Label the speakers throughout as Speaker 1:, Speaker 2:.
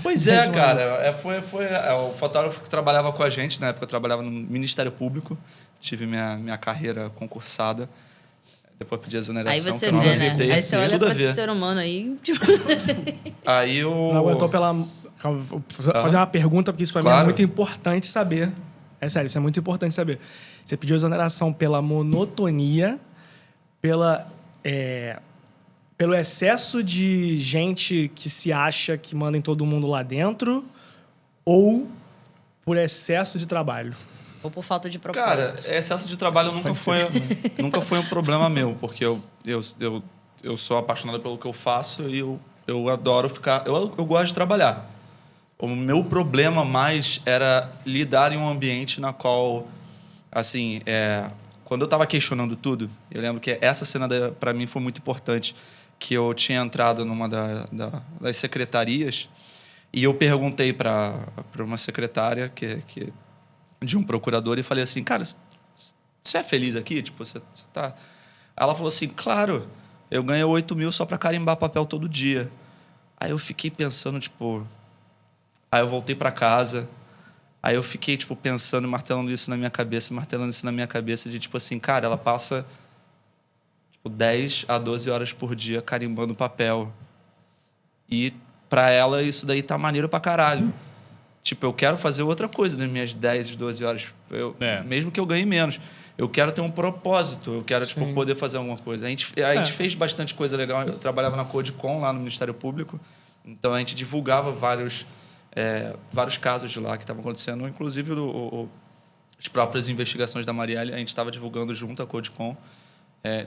Speaker 1: Pois é, cara. O fotógrafo que trabalhava com a gente, na época eu trabalhava no Ministério Público, tive minha carreira concursada. Depois pedi exoneração.
Speaker 2: Aí você vê, né? Aí você olha pra esse ser humano aí...
Speaker 1: Aí eu...
Speaker 3: Não aguentou pela... Vou fazer uma pergunta, porque isso pra mim é muito importante saber. É sério, isso é muito importante saber. Você pediu exoneração pela monotonia, pelo excesso de gente que se acha que manda em todo mundo lá dentro, ou por excesso de trabalho?
Speaker 2: Ou por falta de propósito.
Speaker 1: Cara, excesso de trabalho nunca foi um problema meu, porque eu sou apaixonado pelo que eu faço e eu adoro ficar... Eu gosto de trabalhar. O meu problema mais era lidar em um ambiente na qual, assim, quando eu estava questionando tudo, eu lembro que essa cena para mim foi muito importante, que eu tinha entrado numa das secretarias e eu perguntei para uma secretária que de um procurador e falei assim, cara, você é feliz aqui? Tipo, você tá... Ela falou assim, claro, eu ganho 8 mil só para carimbar papel todo dia. Aí eu fiquei pensando, tipo... Aí eu voltei para casa, aí eu fiquei, tipo, pensando, martelando isso na minha cabeça, de, tipo assim, cara, ela passa, tipo, 10 a 12 horas por dia carimbando papel. E para ela isso daí tá maneiro pra caralho. Tipo, eu quero fazer outra coisa nas minhas 10, 12 horas. Mesmo que eu ganhe menos. Eu quero ter um propósito. Eu quero, tipo, poder fazer alguma coisa. A gente fez bastante coisa legal. Eu trabalhava na Codecon, lá no Ministério Público. Então, a gente divulgava vários casos de lá que estavam acontecendo. Inclusive, as próprias investigações da Marielle, a gente estava divulgando junto à Codecon.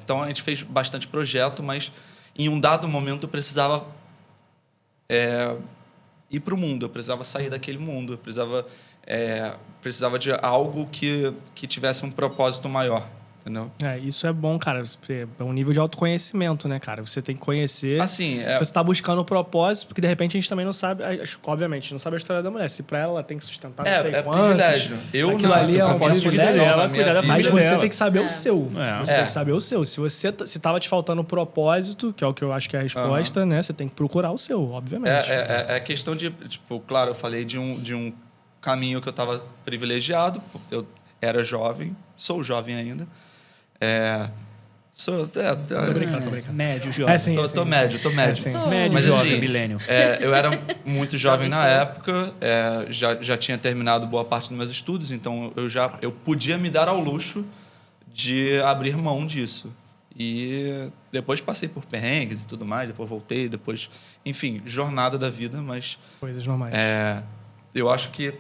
Speaker 1: Então, a gente fez bastante projeto, mas em um dado momento eu precisava... ir para o mundo, eu precisava sair daquele mundo, eu precisava de algo que tivesse um propósito maior, entendeu?
Speaker 3: Isso é bom, cara. É um nível de autoconhecimento, né, cara? Você tem que conhecer.
Speaker 1: Assim,
Speaker 3: se você está buscando o propósito, porque de repente a gente também não sabe, obviamente, não sabe a história da mulher. Se para ela tem que sustentar não sei quantos.
Speaker 1: Privilégio.
Speaker 3: Eu aquilo ali é um privilégio
Speaker 4: dela, cuidar da
Speaker 3: mas
Speaker 4: família
Speaker 3: você
Speaker 4: dela.
Speaker 3: tem que saber o seu. Você tem que saber o seu. Se tava te faltando o propósito, que é o que eu acho que é a resposta, né? Você tem que procurar o seu, obviamente.
Speaker 1: É questão de, tipo, claro, eu falei de um caminho que eu estava privilegiado. Eu era jovem, sou jovem ainda.
Speaker 3: Tô brincando.
Speaker 4: Médio, jovem.
Speaker 1: Tô médio.
Speaker 4: Médio,
Speaker 1: mas,
Speaker 4: jovem,
Speaker 1: assim,
Speaker 4: milênio.
Speaker 1: Eu era muito jovem na época, já tinha terminado boa parte dos meus estudos, então eu podia me dar ao luxo de abrir mão disso. E depois passei por perrengues e tudo mais, depois voltei, enfim, jornada da vida, mas...
Speaker 3: Coisas normais.
Speaker 1: Eu acho que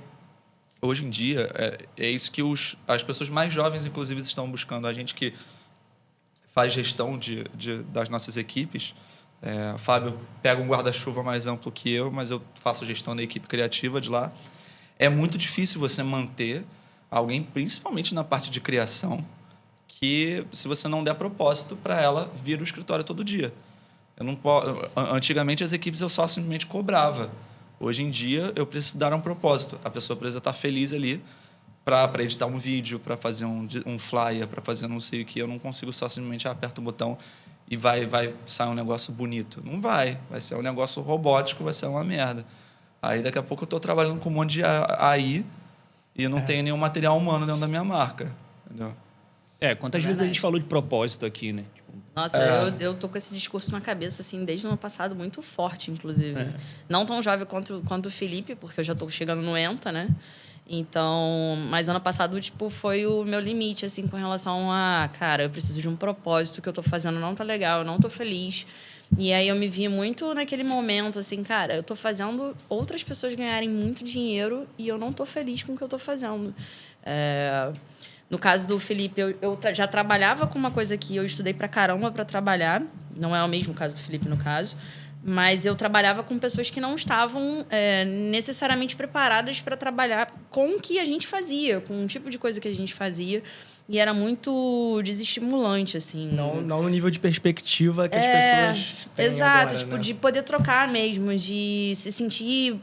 Speaker 1: hoje em dia é isso que as pessoas mais jovens, inclusive, estão buscando. A gente que faz gestão das nossas equipes. O Fábio pega um guarda-chuva mais amplo que eu, mas eu faço gestão da equipe criativa de lá. É muito difícil você manter alguém, principalmente na parte de criação, que se você não der propósito para ela vir ao escritório todo dia. Antigamente as equipes eu só simplesmente cobrava. Hoje em dia, eu preciso dar um propósito. A pessoa precisa estar feliz ali para editar um vídeo, para fazer um flyer, para fazer não sei o que. Eu não consigo só simplesmente apertar o botão e vai sair um negócio bonito. Não vai. Vai ser um negócio robótico, vai ser uma merda. Aí, daqui a pouco, eu estou trabalhando com um monte de AI e não tenho nenhum material humano dentro da minha marca. Entendeu?
Speaker 4: Quantas vezes a gente falou de propósito aqui, né?
Speaker 2: Nossa, eu tô com esse discurso na cabeça, assim, desde o ano passado, muito forte, inclusive. Não tão jovem quanto o Felipe, porque eu já tô chegando no ENTA, né? Então, mas ano passado, tipo, foi o meu limite, assim, com relação a... Cara, eu preciso de um propósito, o que eu tô fazendo não tá legal, eu não tô feliz. E aí eu me vi muito naquele momento, assim, cara, eu tô fazendo outras pessoas ganharem muito dinheiro e eu não tô feliz com o que eu tô fazendo. No caso do Felipe, eu já trabalhava com uma coisa que eu estudei pra caramba pra trabalhar. Não é o mesmo caso do Felipe, no caso. Mas eu trabalhava com pessoas que não estavam necessariamente preparadas para trabalhar com o que a gente fazia, com o tipo de coisa que a gente fazia. E era muito desestimulante, assim.
Speaker 3: Não no nível de perspectiva que as pessoas têm
Speaker 2: exato,
Speaker 3: agora,
Speaker 2: tipo,
Speaker 3: né?
Speaker 2: de poder trocar mesmo, de se sentir...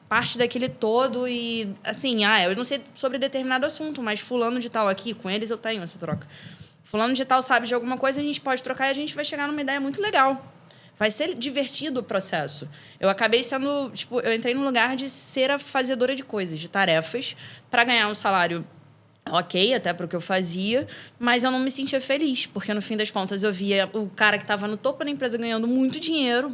Speaker 2: parte daquele todo e, assim, eu não sei sobre determinado assunto, mas fulano de tal aqui, com eles eu tenho essa troca. Fulano de tal sabe de alguma coisa, a gente pode trocar e a gente vai chegar numa ideia muito legal. vai ser divertido o processo. Eu acabei sendo, tipo, eu entrei no lugar de ser a fazedora de coisas, de tarefas, para ganhar um salário ok, até para o que eu fazia, mas eu não me sentia feliz, porque no fim das contas eu via o cara que estava no topo da empresa ganhando muito dinheiro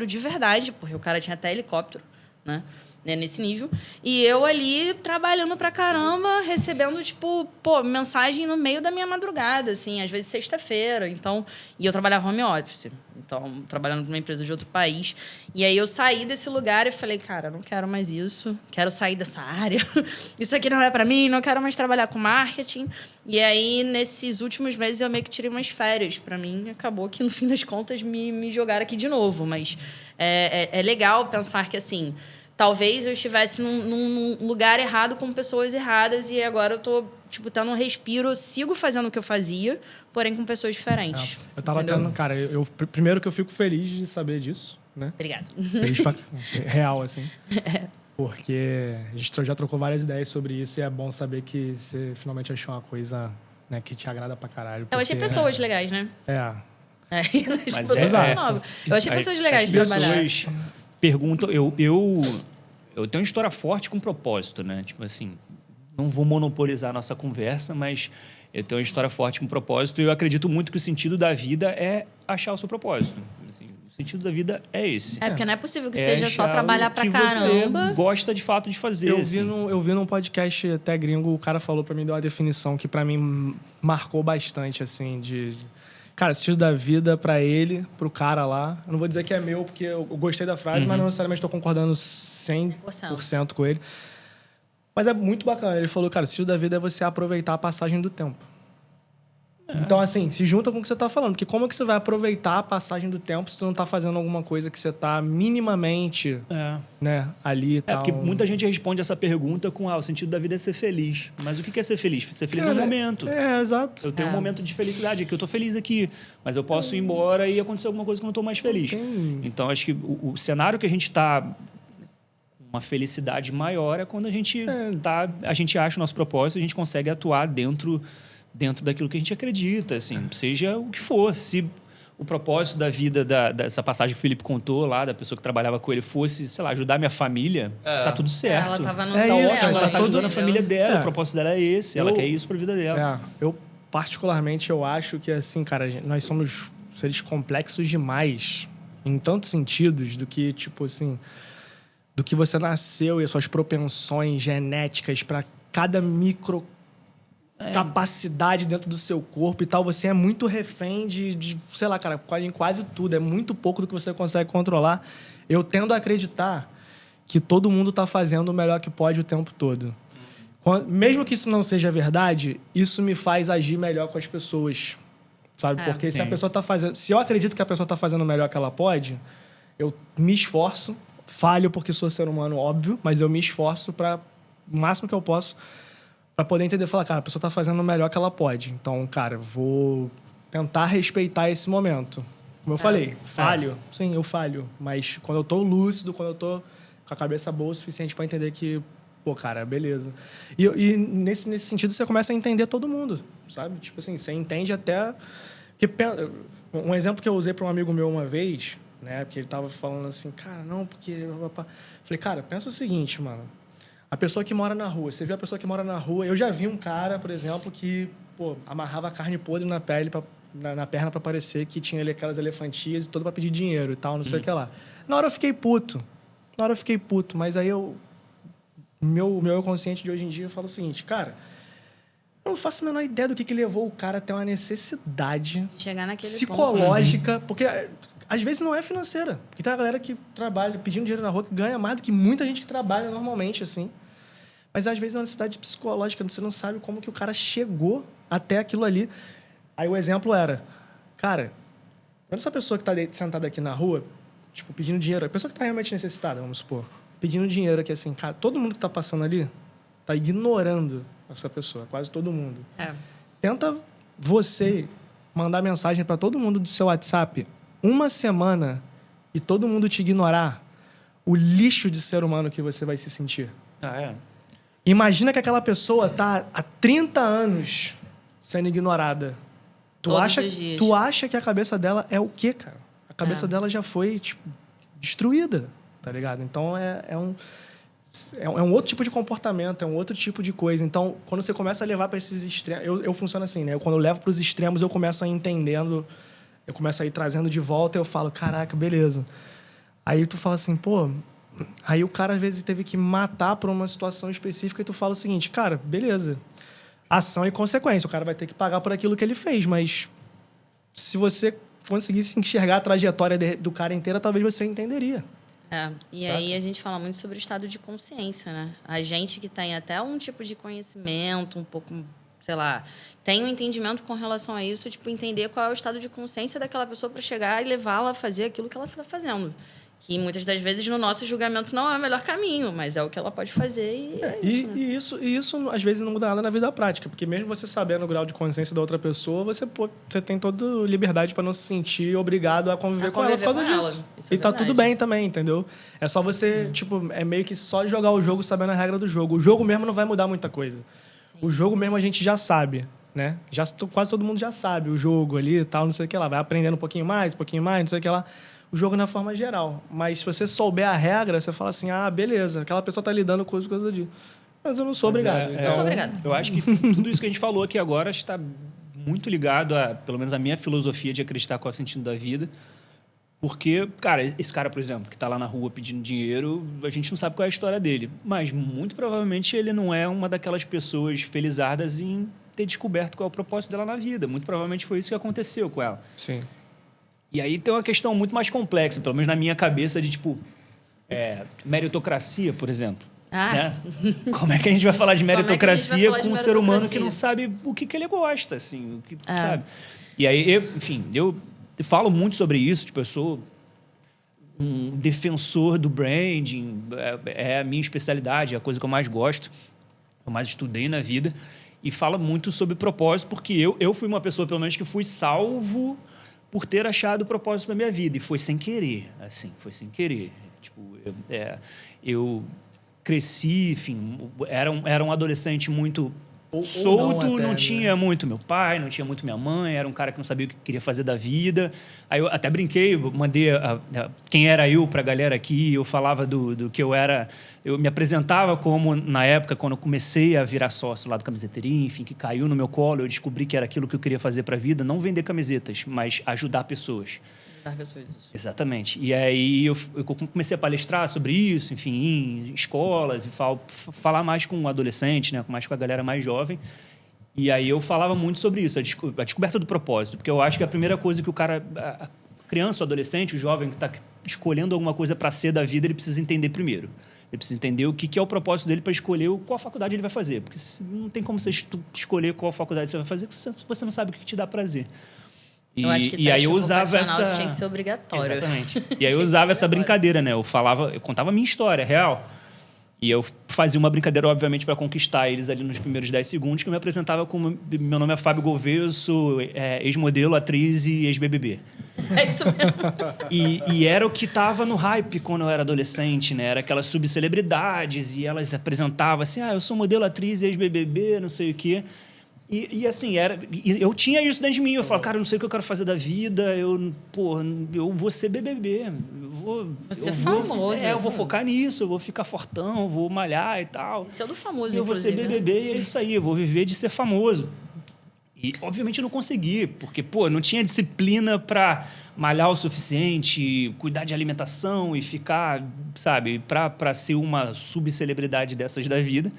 Speaker 2: de verdade, porque o cara tinha até helicóptero, né? Nesse nível. E eu ali trabalhando pra caramba, recebendo, tipo, mensagem no meio da minha madrugada, assim, às vezes sexta-feira. Então, e eu trabalhava home office. Então, trabalhando numa empresa de outro país. E aí eu saí desse lugar e falei, cara, não quero mais isso. Quero sair dessa área. Isso aqui não é pra mim, não quero mais trabalhar com marketing. E aí, nesses últimos meses, eu meio que tirei umas férias pra mim. Acabou que, no fim das contas, me jogaram aqui de novo. Mas é legal pensar que, assim, talvez eu estivesse num lugar errado com pessoas erradas e agora eu tô, tipo, tendo um respiro, eu sigo fazendo o que eu fazia, porém com pessoas diferentes.
Speaker 3: Eu tava tendo, cara, primeiro que eu fico feliz de saber disso, né?
Speaker 2: Obrigada.
Speaker 3: Feliz real, assim. Porque a gente já trocou várias ideias sobre isso e é bom saber que você finalmente achou uma coisa, né, que te agrada pra caralho.
Speaker 2: Eu achei pessoas legais, né?
Speaker 3: Mas
Speaker 2: exato. Eu achei pessoas legais de trabalhar.
Speaker 4: Perguntam, eu tenho uma história forte com propósito, né? Tipo assim, não vou monopolizar a nossa conversa, mas eu tenho uma história forte com propósito e eu acredito muito que o sentido da vida é achar o seu propósito. Assim, o sentido da vida é esse.
Speaker 2: Porque não é possível que seja só trabalhar pra caramba.
Speaker 4: Você gosta de fato de fazer.
Speaker 3: Eu vi num podcast até gringo, o cara falou pra mim, deu uma definição que pra mim marcou bastante, assim, Cara, sentido da vida pra ele, pro cara lá. Eu não vou dizer que é meu, porque eu gostei da frase, mas não necessariamente estou concordando 100% com ele. Mas é muito bacana. Ele falou, cara, sentido da vida é você aproveitar a passagem do tempo. Então, assim, se junta com o que você tá falando. Porque como é que você vai aproveitar a passagem do tempo se tu não tá fazendo alguma coisa que você tá minimamente né, ali e tal?
Speaker 4: Porque muita gente responde essa pergunta com o sentido da vida é ser feliz. Mas o que é ser feliz? Ser feliz é um momento.
Speaker 3: Exato.
Speaker 4: Eu tenho um momento de felicidade aqui. Eu tô feliz aqui. Mas eu posso ir embora e acontecer alguma coisa que eu não tô mais feliz. Então, acho que o cenário que a gente tá... Uma felicidade maior é quando a gente acha o nosso propósito, a gente consegue atuar dentro daquilo que a gente acredita, assim, seja o que for. Se o propósito da vida, dessa passagem que o Felipe contou lá, da pessoa que trabalhava com ele, fosse, sei lá, ajudar minha família, tá tudo certo.
Speaker 2: Ela tava no
Speaker 4: ela tá ajudando a família dela, o propósito dela é esse, ela quer isso pra vida dela.
Speaker 3: Eu, particularmente, eu acho que, assim, cara, nós somos seres complexos demais, em tantos sentidos, do que, tipo, assim... do que você nasceu e as suas propensões genéticas para cada micro capacidade dentro do seu corpo e tal. Você é muito refém de sei lá, cara, em quase tudo. É muito pouco do que você consegue controlar. Eu tendo a acreditar que todo mundo está fazendo o melhor que pode o tempo todo. Mesmo que isso não seja verdade, isso me faz agir melhor com as pessoas, sabe? Porque se a pessoa está fazendo... Se eu acredito que a pessoa está fazendo o melhor que ela pode, eu me esforço. Falho porque sou ser humano, óbvio, mas eu me esforço para o máximo que eu posso para poder entender, falar, cara, a pessoa tá fazendo o melhor que ela pode. Então, cara, vou tentar respeitar esse momento. Como eu falei, falho. Sim, eu falho. Mas quando eu tô lúcido, quando eu tô com a cabeça boa o suficiente para entender que, pô, cara, beleza. E nesse sentido, você começa a entender todo mundo, sabe? Tipo assim, você entende até... Um exemplo que eu usei para um amigo meu uma vez... né? Porque ele tava falando assim, cara, não, porque... Falei, cara, pensa o seguinte, mano. A pessoa que mora na rua, você viu a pessoa que mora na rua... Eu já vi um cara, por exemplo, que amarrava carne podre na pele, na perna para parecer que tinha aquelas elefantias e tudo para pedir dinheiro e tal, não sei o que lá. Na hora eu fiquei puto. Mas aí meu consciente de hoje em dia fala o seguinte, cara... Eu não faço a menor ideia do que levou o cara a ter uma necessidade
Speaker 2: chegar naquele
Speaker 3: psicológica, ponto, porque... Às vezes não é financeira. Porque tem a galera que trabalha pedindo dinheiro na rua que ganha mais do que muita gente que trabalha normalmente, assim. Mas às vezes é uma necessidade psicológica. Você não sabe como que o cara chegou até aquilo ali. Aí o exemplo era... Cara, quando essa pessoa que está sentada aqui na rua, tipo, pedindo dinheiro... A pessoa que está realmente necessitada, vamos supor. Pedindo dinheiro aqui, assim... Cara, todo mundo que está passando ali está ignorando essa pessoa. Quase todo mundo. Tenta você mandar mensagem para todo mundo do seu WhatsApp... Uma semana e todo mundo te ignorar, o lixo de ser humano que você vai se sentir. Imagina que aquela pessoa tá há 30 anos sendo ignorada. Tu acha que a cabeça dela é o quê, cara? cabeça dela já foi, tipo, destruída, tá ligado? Então, é um outro tipo de comportamento, é um outro tipo de coisa. Então, quando você começa a levar para esses extremos... Eu funciono assim, né? Quando eu levo para os extremos, eu começo a ir entendendo, eu começo a ir trazendo de volta, eu falo, caraca, beleza. Aí tu fala assim, pô... Aí o cara, às vezes, teve que matar por uma situação específica e tu fala o seguinte, cara, beleza. Ação e consequência. O cara vai ter que pagar por aquilo que ele fez, mas se você conseguisse enxergar a trajetória do cara inteira, talvez você entenderia.
Speaker 2: E aí a gente fala muito sobre o estado de consciência, né? A gente que tem até um tipo de conhecimento, um pouco, sei lá, tem um entendimento com relação a isso, tipo, entender qual é o estado de consciência daquela pessoa para chegar e levá-la a fazer aquilo que ela está fazendo. Que muitas das vezes no nosso julgamento não é o melhor caminho, mas é o que ela pode fazer e
Speaker 3: isso, né? Isso às vezes não muda nada na vida prática, porque mesmo você sabendo o grau de consciência da outra pessoa, você tem toda liberdade para não se sentir obrigado a conviver com ela por causa disso. E tá tudo bem também, entendeu? É só você, tipo, é meio que só jogar o jogo sabendo a regra do jogo. O jogo mesmo não vai mudar muita coisa. Sim. O jogo mesmo a gente já sabe, né? Quase todo mundo já sabe o jogo ali e tal, não sei o que lá. Vai aprendendo um pouquinho mais, não sei o que lá. O jogo na forma geral. Mas se você souber a regra, você fala assim, beleza, aquela pessoa tá lidando com coisa de... Mas eu não sou obrigado.
Speaker 2: Eu sou obrigado.
Speaker 4: Eu acho que tudo isso que a gente falou aqui agora está muito ligado a, pelo menos, a minha filosofia de acreditar qual é o sentido da vida. Porque, cara, esse cara, por exemplo, que tá lá na rua pedindo dinheiro, a gente não sabe qual é a história dele. Mas, muito provavelmente, ele não é uma daquelas pessoas felizardas em ter descoberto qual é o propósito dela na vida. Muito provavelmente foi isso que aconteceu com ela.
Speaker 3: Sim.
Speaker 4: E aí tem uma questão muito mais complexa, pelo menos na minha cabeça, de tipo, meritocracia, por exemplo. Né? Como é que a gente vai falar de meritocracia com um ser humano que não sabe o que ele gosta, assim, sabe? E aí, enfim, eu falo muito sobre isso, tipo, eu sou um defensor do branding, é a minha especialidade, é a coisa que eu mais gosto, eu mais estudei na vida, e fala muito sobre propósito, porque eu fui uma pessoa, pelo menos, que fui salvo por ter achado o propósito da minha vida. E foi sem querer, assim, foi sem querer. Tipo, eu cresci, enfim, era um adolescente muito solto, não tinha muito meu pai, não tinha muito minha mãe, era um cara que não sabia o que queria fazer da vida. Aí eu até brinquei, mandei quem era eu pra galera aqui, eu falava do que eu era... Eu me apresentava como, na época, quando eu comecei a virar sócio lá do Camiseteria, enfim, que caiu no meu colo, eu descobri que era aquilo que eu queria fazer pra vida, não vender camisetas, mas ajudar pessoas.
Speaker 2: Ajudar pessoas.
Speaker 4: Exatamente. E aí eu comecei a palestrar sobre isso, enfim, em escolas, e falar mais com adolescentes, né, mais com a galera mais jovem. E aí eu falava muito sobre isso, a descoberta do propósito, porque eu acho que a primeira coisa que o cara, a criança, o adolescente, o jovem que está escolhendo alguma coisa para ser da vida, ele precisa entender primeiro. Ele precisa entender o que é o propósito dele para escolher qual faculdade ele vai fazer. Porque não tem como você escolher qual faculdade você vai fazer se você não sabe o que te dá prazer.
Speaker 2: Eu acho que
Speaker 4: aí eu usava
Speaker 2: essa... tinha que ser obrigatório.
Speaker 4: Exatamente. E aí eu usava essa brincadeira, né? Eu contava a minha história real. E eu fazia uma brincadeira, obviamente, para conquistar eles ali nos primeiros 10 segundos, que eu me apresentava como... Meu nome é Fábio Gouveia, eu sou ex-modelo, atriz e ex-BBB.
Speaker 2: É isso mesmo.
Speaker 4: E era o que estava no hype quando eu era adolescente, né? Era aquelas subcelebridades e elas apresentavam assim, eu sou modelo, atriz, ex-BBB, não sei o quê. E assim, eu tinha isso dentro de mim. Eu falava, cara, eu não sei o que eu quero fazer da vida. Eu vou ser BBB.
Speaker 2: Você famoso.
Speaker 4: Eu vou focar nisso. Eu vou ficar fortão, vou malhar e tal.
Speaker 2: Isso é do famoso,
Speaker 4: eu vou ser BBB e é isso aí. Eu vou viver de ser famoso. E, obviamente, eu não consegui. Porque, não tinha disciplina para malhar o suficiente, cuidar de alimentação e ficar, sabe, para ser uma subcelebridade dessas da vida.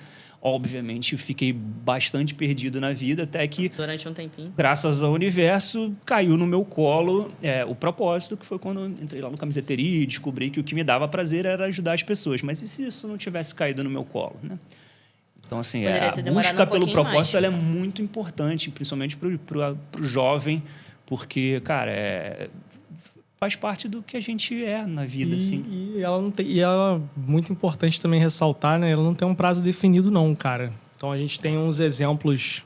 Speaker 4: Obviamente, fiquei bastante perdido na vida, até que...
Speaker 2: Durante um tempinho.
Speaker 4: Graças ao universo, caiu no meu colo o propósito, que foi quando eu entrei lá no Camiseteria e descobri que o que me dava prazer era ajudar as pessoas. Mas e se isso não tivesse caído no meu colo, né? Então, assim, a busca pelo propósito ela é muito importante, principalmente para o jovem, porque, cara, faz parte do que a gente é na vida, assim.
Speaker 3: E ela não tem, muito importante também ressaltar, né? Ela não tem um prazo definido, não, cara. Então a gente tem uns exemplos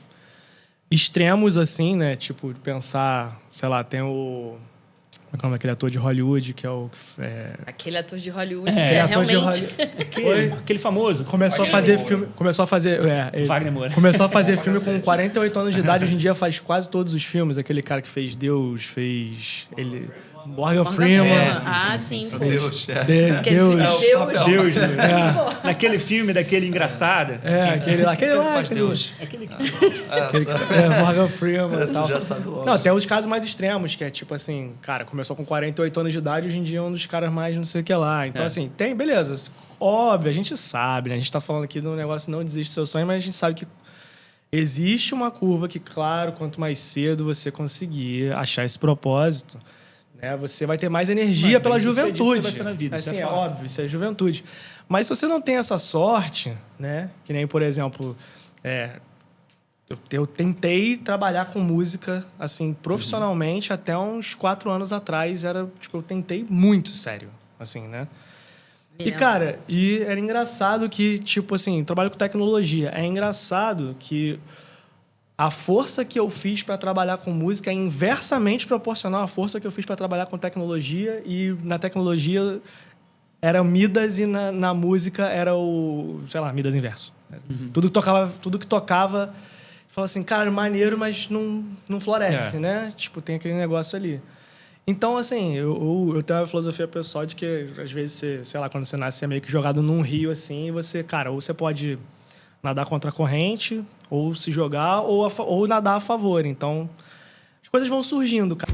Speaker 3: extremos, assim, né? Tipo, pensar, sei lá, tem o... Como é aquele ator de Hollywood, que é o...
Speaker 2: Aquele ator de Hollywood, que é realmente...
Speaker 4: Aquele famoso.
Speaker 3: Começou a fazer filme...
Speaker 4: Wagner Moura.
Speaker 3: Começou a fazer filme com 48 anos de idade. Hoje em dia faz quase todos os filmes. Aquele cara que fez Deus, fez... Morgan Freeman.
Speaker 2: Sim.
Speaker 1: Deus,
Speaker 4: Deus, né? Naquele filme, daquele engraçado.
Speaker 3: Aquele lá.
Speaker 1: Faz Deus.
Speaker 3: Morgan Freeman e tal.
Speaker 1: Já sabe logo.
Speaker 3: Não, tem os casos mais extremos, que é tipo assim, cara, começou com 48 anos de idade, hoje em dia é um dos caras mais não sei o que lá. Então, assim, tem, beleza. Óbvio, a gente sabe, né? A gente tá falando aqui do negócio não desiste do seu sonho, mas a gente sabe que existe uma curva que, claro, quanto mais cedo você conseguir achar esse propósito, né, você vai ter mais energia pela juventude.
Speaker 4: Você vai ser na vida,
Speaker 3: assim,
Speaker 4: isso é fato.
Speaker 3: óbvio, isso é juventude. Mas se você não tem essa sorte, né, que nem, por exemplo, eu tentei trabalhar com música assim profissionalmente até uns 4 anos atrás. Eu tentei muito sério, assim, né? E, cara, era engraçado que, tipo assim, trabalho com tecnologia. É engraçado que a força que eu fiz para trabalhar com música é inversamente proporcional à força que eu fiz para trabalhar com tecnologia. E na tecnologia era Midas e na música era o, sei lá, Midas inverso. Tudo que tocava, falava assim, cara, maneiro, mas não floresce, né? Tipo, tem aquele negócio ali. Então, assim, eu tenho uma filosofia pessoal de que, às vezes, você, sei lá, quando você nasce, você é meio que jogado num rio, assim, e você, cara, ou você pode nadar contra a corrente, ou se jogar, ou nadar a favor. Então, as coisas vão surgindo, cara.